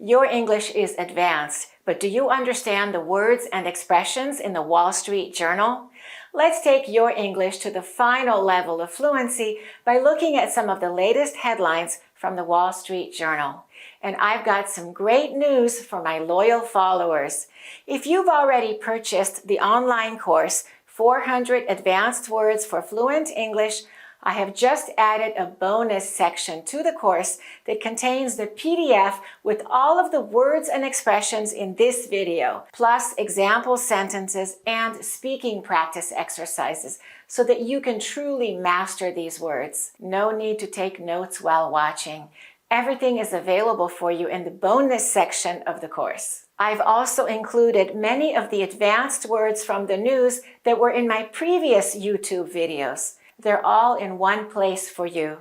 Your English is advanced, but do you understand the words and expressions in the Wall Street Journal? Let's take your English to the final level of fluency by looking at some of the latest headlines from the Wall Street Journal. And I've got some great news for my loyal followers. If you've already purchased the online course, 400 Advanced Words for Fluent English, I have just added a bonus section to the course that contains the PDF with all of the words and expressions in this video, plus example sentences and speaking practice exercises so that you can truly master these words. No need to take notes while watching. Everything is available for you in the bonus section of the course. I've also included many of the advanced words from the news that were in my previous YouTube videos. They're all in one place for you.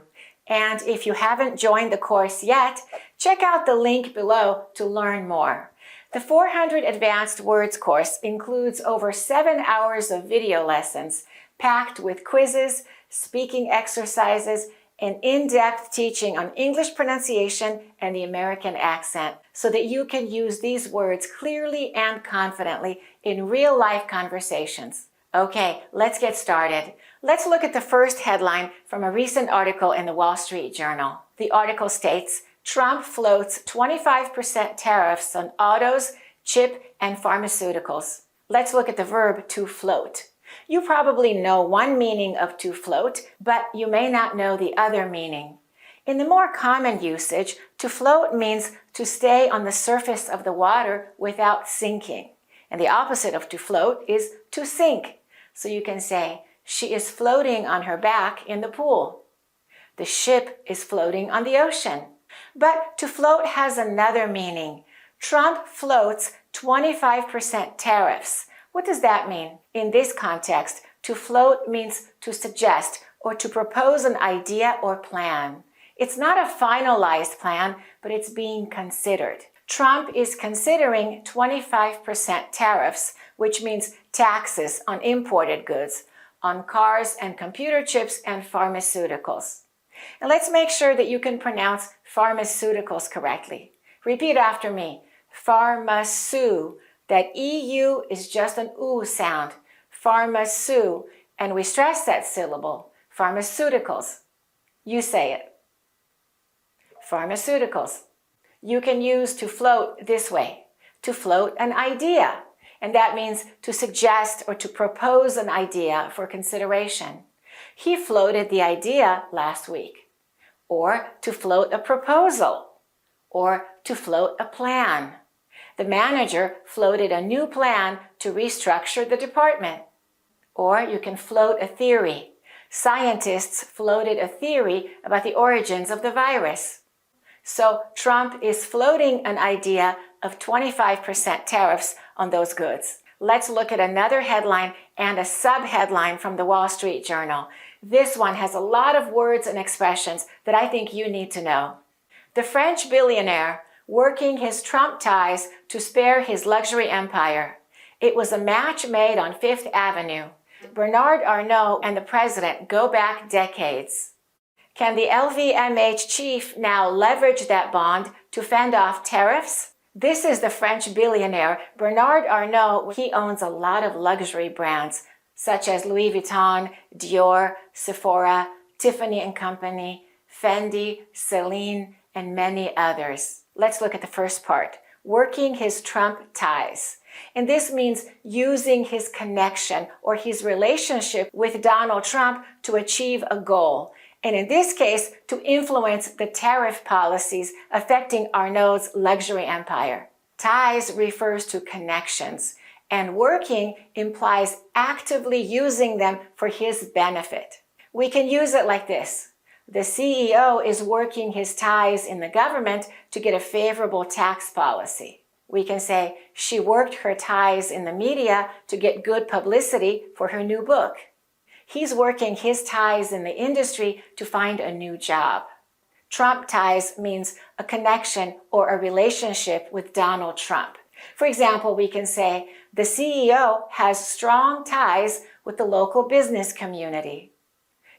And if you haven't joined the course yet, check out the link below to learn more. The 400 Advanced Words course includes over 7 hours of video lessons, packed with quizzes, speaking exercises, and in-depth teaching on English pronunciation and the American accent, so that you can use these words clearly and confidently in real-life conversations. Okay, let's get started. Let's look at the first headline from a recent article in the Wall Street Journal. The article states, Trump floats 25% tariffs on autos, chip, and pharmaceuticals. Let's look at the verb to float. You probably know one meaning of to float, but you may not know the other meaning. In the more common usage, to float means to stay on the surface of the water without sinking. And the opposite of to float is to sink. So you can say, she is floating on her back in the pool. The ship is floating on the ocean. But to float has another meaning. Trump floats 25% tariffs. What does that mean? In this context, to float means to suggest or to propose an idea or plan. It's not a finalized plan, but it's being considered. Trump is considering 25% tariffs, which means taxes on imported goods, on cars and computer chips and pharmaceuticals. And let's make sure that you can pronounce pharmaceuticals correctly. Repeat after me. Pharmaceut. That EU is just an oo sound. Pharmaceut. And we stress that syllable. Pharmaceuticals. You say it. Pharmaceuticals. You can use to float this way. To float an idea. And that means to suggest or to propose an idea for consideration. He floated the idea last week. Or to float a proposal. Or to float a plan. The manager floated a new plan to restructure the department. Or you can float a theory. Scientists floated a theory about the origins of the virus. So Trump is floating an idea of 25% tariffs on those goods. Let's look at another headline and a sub-headline from the Wall Street Journal. This one has a lot of words and expressions that I think you need to know. The French billionaire working his Trump ties to spare his luxury empire. It was a match made on Fifth Avenue. Bernard Arnault and the president go back decades. Can the LVMH chief now leverage that bond to fend off tariffs? This is the French billionaire Bernard Arnault. He owns a lot of luxury brands, such as Louis Vuitton, Dior, Sephora, Tiffany & Company, Fendi, Celine, and many others. Let's look at the first part. Working his Trump ties. And this means using his connection or his relationship with Donald Trump to achieve a goal. And in this case, to influence the tariff policies affecting Arnault's luxury empire. Ties refers to connections, and working implies actively using them for his benefit. We can use it like this. The CEO is working his ties in the government to get a favorable tax policy. We can say, she worked her ties in the media to get good publicity for her new book. He's working his ties in the industry to find a new job. Trump ties means a connection or a relationship with Donald Trump. For example, we can say, the CEO has strong ties with the local business community.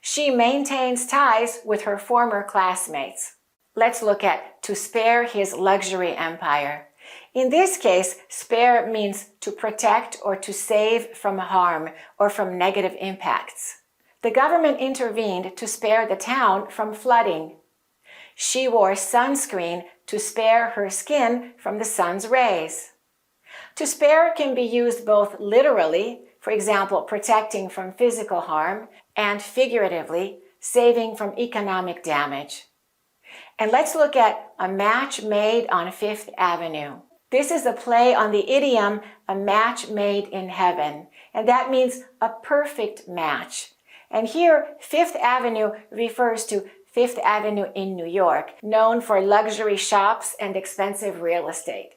She maintains ties with her former classmates. Let's look at to spare his luxury empire. In this case, spare means to protect or to save from harm or from negative impacts. The government intervened to spare the town from flooding. She wore sunscreen to spare her skin from the sun's rays. To spare can be used both literally, for example, protecting from physical harm, and figuratively, saving from economic damage. And let's look at a match made on Fifth Avenue. This is a play on the idiom, a match made in heaven, and that means a perfect match. And here, Fifth Avenue refers to Fifth Avenue in New York, known for luxury shops and expensive real estate.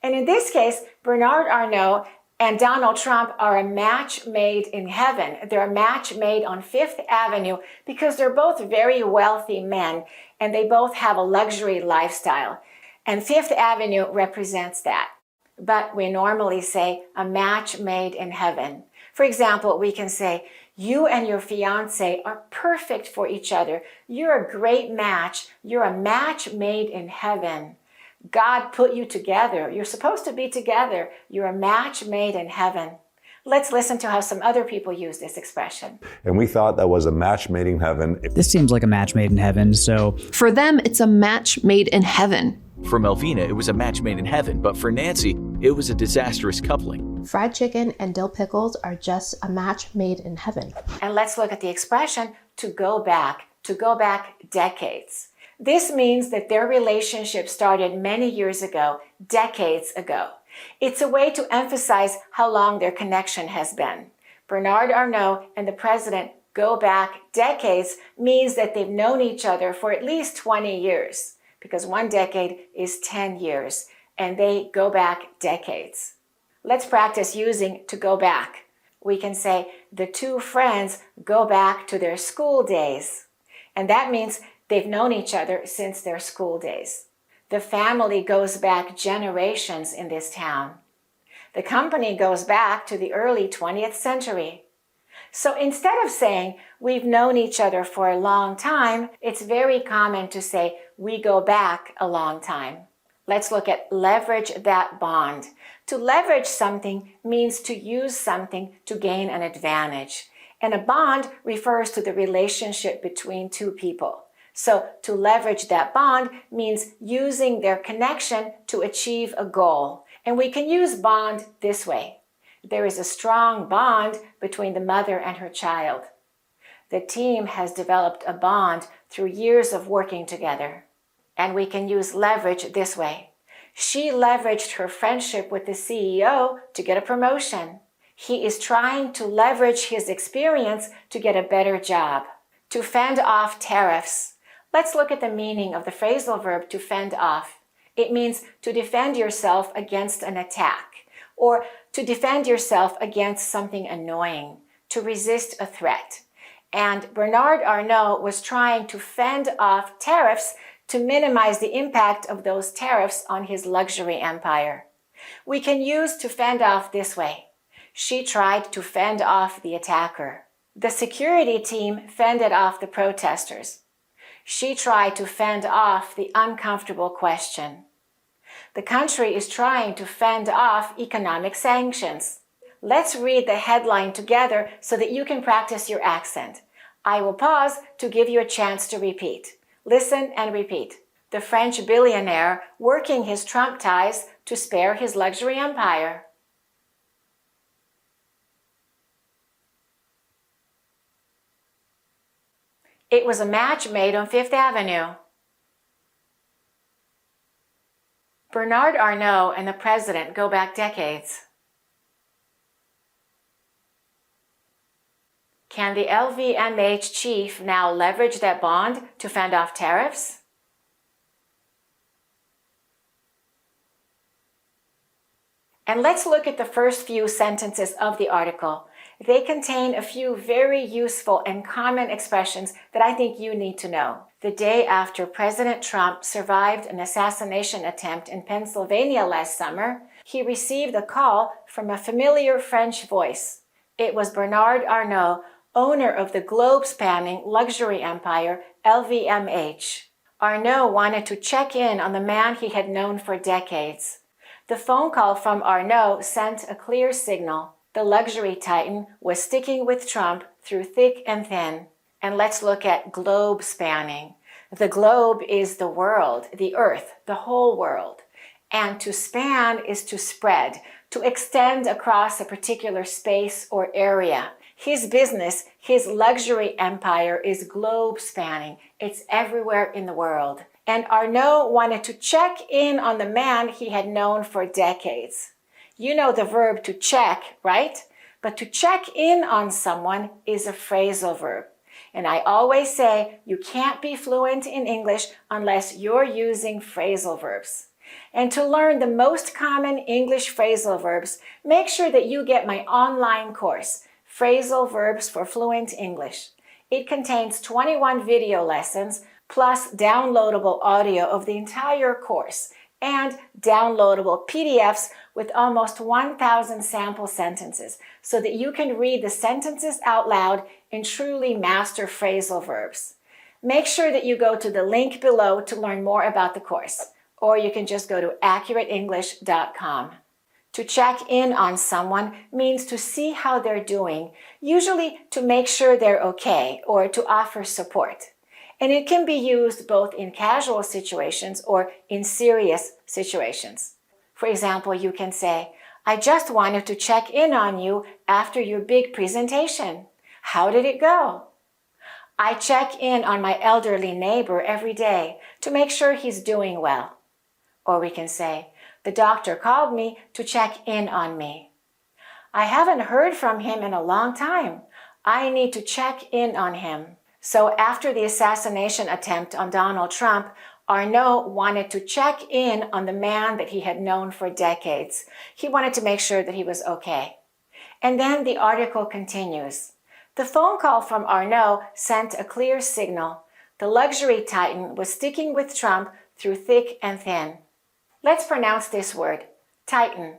And in this case, Bernard Arnault and Donald Trump are a match made in heaven. They're a match made on Fifth Avenue because they're both very wealthy men and they both have a luxury lifestyle. And Fifth Avenue represents that. But we normally say a match made in heaven. For example, we can say, you and your fiancé are perfect for each other. You're a great match. You're a match made in heaven. God put you together. You're supposed to be together. You're a match made in heaven. Let's listen to how some other people use this expression. And we thought that was a match made in heaven. This seems like a match made in heaven, so... For them, it's a match made in heaven. For Melvina, it was a match made in heaven, but for Nancy, it was a disastrous coupling. Fried chicken and dill pickles are just a match made in heaven. And let's look at the expression to go back decades. This means that their relationship started many years ago, decades ago. It's a way to emphasize how long their connection has been. Bernard Arnault and the president go back decades means that they've known each other for at least 20 years, because 1 decade is 10 years, and they go back decades. Let's practice using to go back. We can say the two friends go back to their school days, and that means they've known each other since their school days. The family goes back generations in this town. The company goes back to the early 20th century. So instead of saying we've known each other for a long time, it's very common to say we go back a long time. Let's look at leverage that bond. To leverage something means to use something to gain an advantage. And a bond refers to the relationship between two people. So to leverage that bond means using their connection to achieve a goal. And we can use bond this way. There is a strong bond between the mother and her child. The team has developed a bond through years of working together. And we can use leverage this way. She leveraged her friendship with the CEO to get a promotion. He is trying to leverage his experience to get a better job. To fend off tariffs. Let's look at the meaning of the phrasal verb to fend off. It means to defend yourself against an attack, or to defend yourself against something annoying, to resist a threat. And Bernard Arnault was trying to fend off tariffs to minimize the impact of those tariffs on his luxury empire. We can use to fend off this way. She tried to fend off the attacker. The security team fended off the protesters. She tried to fend off the uncomfortable question. The country is trying to fend off economic sanctions. Let's read the headline together so that you can practice your accent. I will pause to give you a chance to repeat. Listen and repeat. The French billionaire working his Trump ties to spare his luxury empire. It was a match made on Fifth Avenue. Bernard Arnault and the president go back decades. Can the LVMH chief now leverage that bond to fend off tariffs? And let's look at the first few sentences of the article. They contain a few very useful and common expressions that I think you need to know. The day after President Trump survived an assassination attempt in Pennsylvania last summer, he received a call from a familiar French voice. It was Bernard Arnault, owner of the globe-spanning luxury empire LVMH. Arnaud wanted to check in on the man he had known for decades. The phone call from Arnaud sent a clear signal. The luxury titan was sticking with Trump through thick and thin. And let's look at globe spanning. The globe is the world, the earth, the whole world. And to span is to spread, to extend across a particular space or area. His business, his luxury empire is globe spanning. It's everywhere in the world. And Arnaud wanted to check in on the man he had known for decades. You know the verb to check, right? But to check in on someone is a phrasal verb. And I always say you can't be fluent in English unless you're using phrasal verbs. And to learn the most common English phrasal verbs, make sure that you get my online course, Phrasal Verbs for Fluent English. It contains 21 video lessons plus downloadable audio of the entire course and downloadable PDFs with almost 1,000 sample sentences so that you can read the sentences out loud and truly master phrasal verbs. Make sure that you go to the link below to learn more about the course, or you can just go to accurateenglish.com. To check in on someone means to see how they're doing, usually to make sure they're okay or to offer support. And it can be used both in casual situations or in serious situations. For example, you can say, I just wanted to check in on you after your big presentation. How did it go? I check in on my elderly neighbor every day to make sure he's doing well. Or we can say, the doctor called me to check in on me. I haven't heard from him in a long time. I need to check in on him. So after the assassination attempt on Donald Trump, Arnaud wanted to check in on the man that he had known for decades. He wanted to make sure that he was okay. And then the article continues. The phone call from Arnaud sent a clear signal. The luxury titan was sticking with Trump through thick and thin. Let's pronounce this word, titan,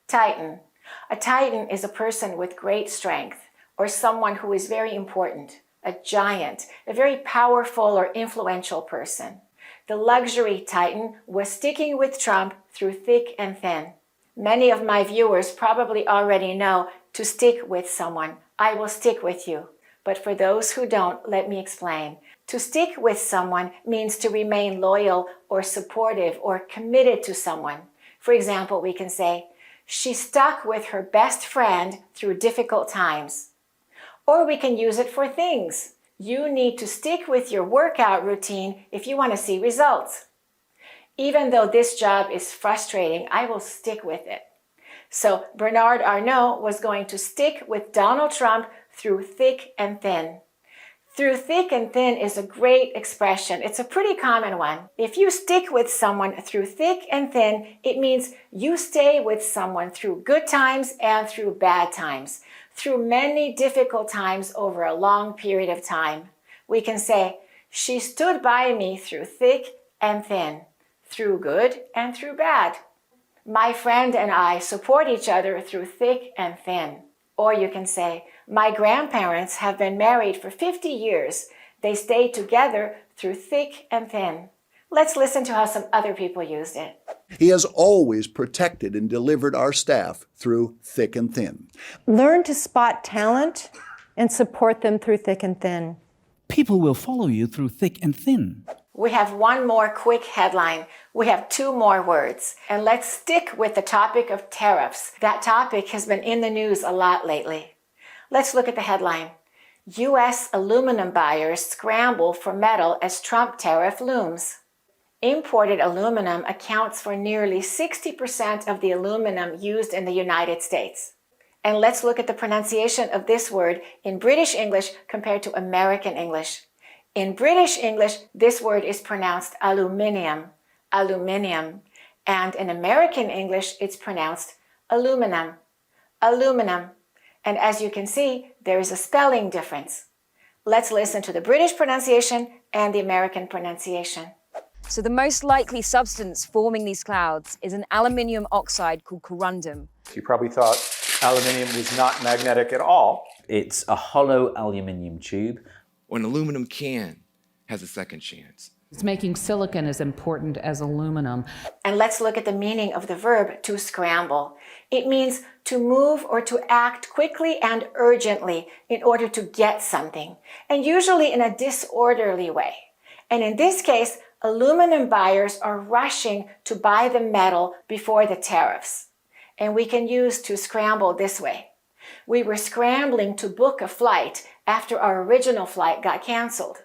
titan. A titan is a person with great strength or someone who is very important, a giant, a very powerful or influential person. The luxury titan was sticking with Trump through thick and thin. Many of my viewers probably already know to stick with someone. I will stick with you. But for those who don't, let me explain. To stick with someone means to remain loyal or supportive or committed to someone. For example, we can say, she stuck with her best friend through difficult times. Or we can use it for things. You need to stick with your workout routine if you want to see results. Even though this job is frustrating, I will stick with it. So Bernard Arnault was going to stick with Donald Trump through thick and thin. Through thick and thin is a great expression. It's a pretty common one. If you stick with someone through thick and thin, it means you stay with someone through good times and through bad times, through many difficult times over a long period of time. We can say, she stood by me through thick and thin, through good and through bad. My friend and I support each other through thick and thin. Or you can say, my grandparents have been married for 50 years. They stayed together through thick and thin. Let's listen to how some other people used it. He has always protected and delivered our staff through thick and thin. Learn to spot talent and support them through thick and thin. People will follow you through thick and thin. We have one more quick headline. We have two more words. And let's stick with the topic of tariffs. That topic has been in the news a lot lately. Let's look at the headline. U.S. aluminum buyers scramble for metal as Trump tariff looms. Imported aluminum accounts for nearly 60% of the aluminum used in the United States. And let's look at the pronunciation of this word in British English compared to American English. In British English, this word is pronounced aluminium, aluminium. And in American English, it's pronounced aluminum, aluminum. And as you can see, there is a spelling difference. Let's listen to the British pronunciation and the American pronunciation. So the most likely substance forming these clouds is an aluminium oxide called corundum. You probably thought aluminium was not magnetic at all. It's a hollow aluminium tube. An aluminum can has a second chance. It's making silicon as important as aluminum. And let's look at the meaning of the verb to scramble. It means to move or to act quickly and urgently in order to get something, and usually in a disorderly way. And in this case, aluminum buyers are rushing to buy the metal before the tariffs. And we can use to scramble this way. We were scrambling to book a flight after our original flight got canceled.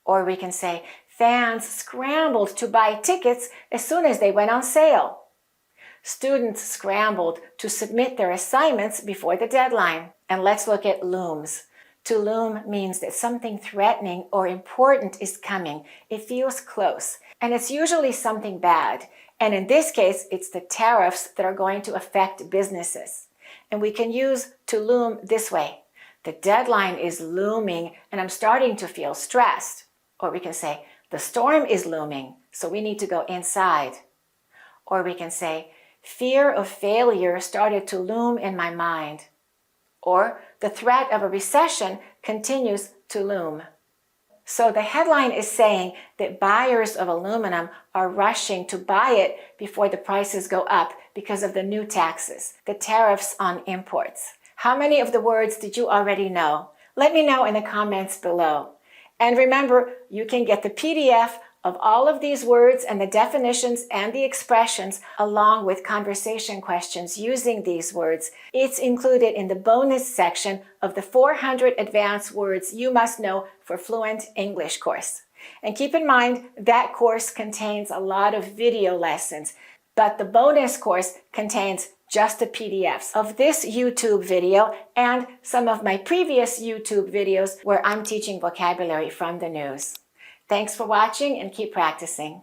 Or we can say, fans scrambled to buy tickets as soon as they went on sale. Students scrambled to submit their assignments before the deadline. And let's look at looms. To loom means that something threatening or important is coming. It feels close, and it's usually something bad. And in this case, it's the tariffs that are going to affect businesses. And we can use to loom this way. The deadline is looming, and I'm starting to feel stressed. Or we can say, the storm is looming, so we need to go inside. Or we can say, fear of failure started to loom in my mind. Or the threat of a recession continues to loom. So the headline is saying that buyers of aluminum are rushing to buy it before the prices go up because of the new taxes, the tariffs on imports. How many of the words did you already know? Let me know in the comments below. And remember, you can get the PDF of all of these words and the definitions and the expressions along with conversation questions using these words. It's included in the bonus section of the 400 advanced words you must know for Fluent English course. And keep in mind that course contains a lot of video lessons, but the bonus course contains just the PDFs of this YouTube video and some of my previous YouTube videos where I'm teaching vocabulary from the news. Thanks for watching and keep practicing.